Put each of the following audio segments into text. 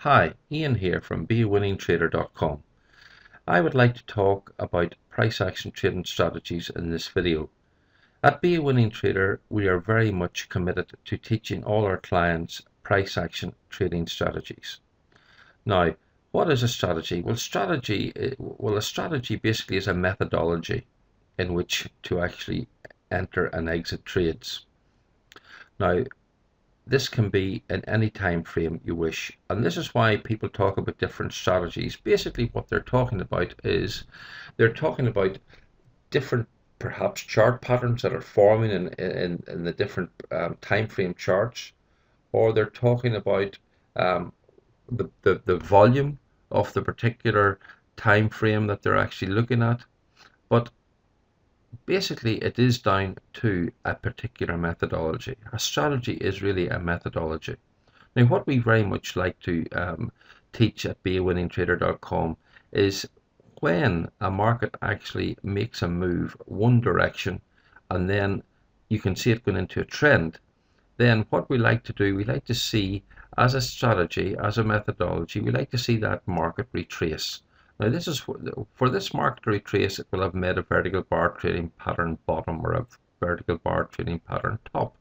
Hi, Ian here from BeAWinningTrader.com. I would like to talk about price action trading strategies in this video. At Be a Winning Trader, we are very much committed to teaching all our clients price action trading strategies. Now, what is a strategy? Well, a strategy basically is a methodology in which to actually enter and exit trades. Now, this can be in any time frame you wish, and this is why people talk about different strategies. Basically, what they're talking about is they're talking about different perhaps chart patterns that are forming in the different time frame charts, or they're talking about um, the volume of the particular time frame that they're actually looking at. But basically, it is down to a particular methodology. A strategy is really a methodology. Now, what we very much like to teach at BeAWinningTrader.com is when a market actually makes a move one direction and then you can see it going into a trend, then what we like to do, we like to see as a strategy, as a methodology, we like to see that market retrace. Now this is for this market to retrace, it will have made a vertical bar trading pattern bottom or a vertical bar trading pattern top.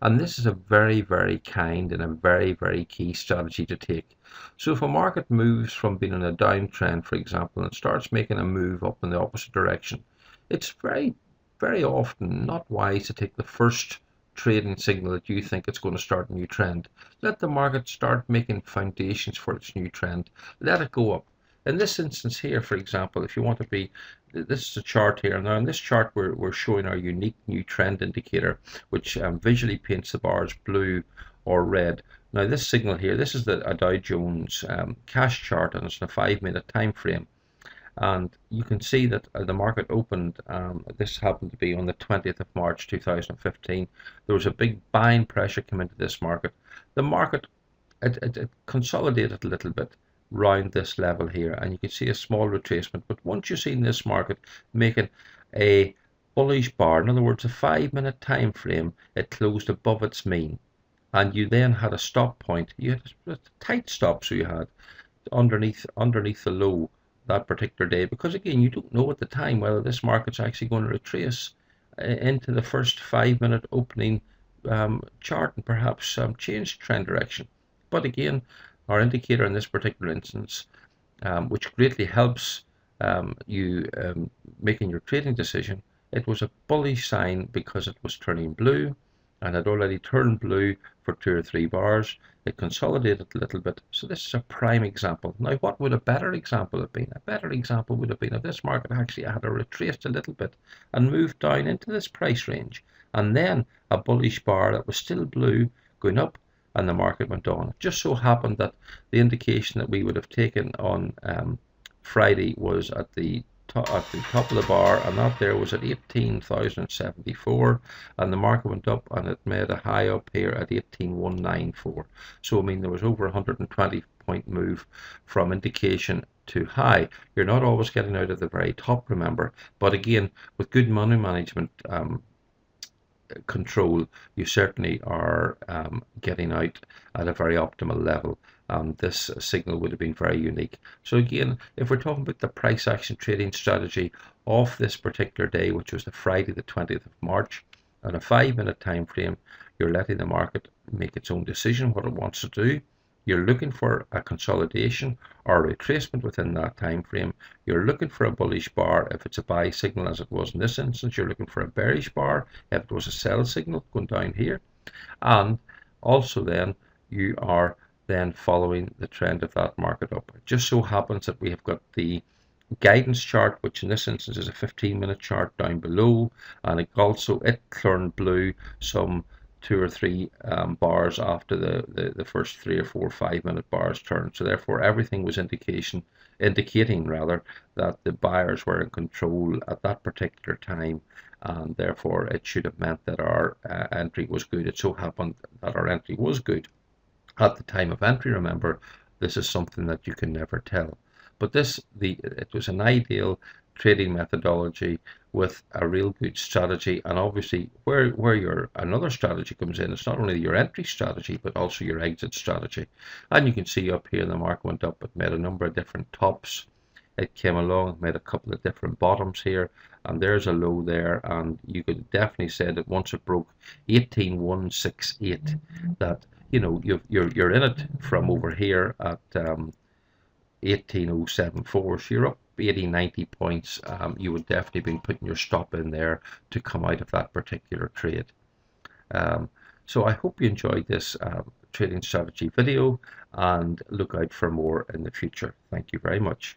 And this is a very, very kind and a very, very key strategy to take. So if a market moves from being in a downtrend, for example, and starts making a move up in the opposite direction, it's very, very often not wise to take the first trading signal that you think it's going to start a new trend. Let the market start making foundations for its new trend. Let it go up. In this instance here, for example, if you want to be, this is a chart here. Now in this chart, we're showing our unique new trend indicator, which visually paints the bars blue or red. Now this signal here, this is a Dow Jones cash chart, and it's in a 5-minute time frame. And you can see that the market opened, this happened to be on the 20th of March 2015. There was a big buying pressure come into this market. The market, it consolidated a little bit round this level here, and you can see a small retracement. But once you've seen this market making a bullish bar, in other words a 5-minute time frame, it closed above its mean, and you then had a stop point. You had a tight stop, so you had underneath the low that particular day, because again, you don't know at the time whether this market's actually going to retrace into the first 5-minute opening chart and perhaps change trend direction. But again, our indicator in this particular instance, which greatly helps you making your trading decision, it was a bullish sign because it was turning blue and had already turned blue for 2 or 3 bars. It consolidated a little bit. So this is a prime example. Now, what would a better example have been? A better example would have been if this market actually had retraced a little bit and moved down into this price range, and then a bullish bar that was still blue going up, and the market went on. It just so happened that the indication that we would have taken on Friday was at the top of the bar, and that there was at 18,074, and the market went up and it made a high up here at 18,194. So I mean, there was over 120 point move from indication to high. You're not always getting out at the very top, remember, but again, with good money management control, you certainly are getting out at a very optimal level. This signal would have been very unique. So again, if we're talking about the price action trading strategy of this particular day, which was the Friday the 20th of March, on a 5-minute time frame, you're letting the market make its own decision what it wants to do. You're looking for a consolidation or a retracement within that time frame. You're looking for a bullish bar if it's a buy signal, as it was in this instance. You're looking for a bearish bar if it was a sell signal going down here. And also then you are then following the trend of that market up. It just so happens that we have got the guidance chart, which in this instance is a 15-minute chart down below, and it turned blue some 2 or 3 bars after the first 3 or 4 5-minute bars turned. So therefore everything was indicating rather that the buyers were in control at that particular time, and therefore it should have meant that our entry was good. It so happened that our entry was good at the time of entry. Remember, this is something that you can never tell. But it was an ideal trading methodology with a real good strategy. And obviously where your another strategy comes in, it's not only your entry strategy but also your exit strategy. And you can see up here the market went up, it made a number of different tops, it came along, made a couple of different bottoms here, and there's a low there, and you could definitely say that once it broke 18168, that you're in it from over here at 18074, so you're up 80-90 points. You would definitely be putting your stop in there to come out of that particular trade. So I hope you enjoyed this trading strategy video, and look out for more in the future. Thank you very much.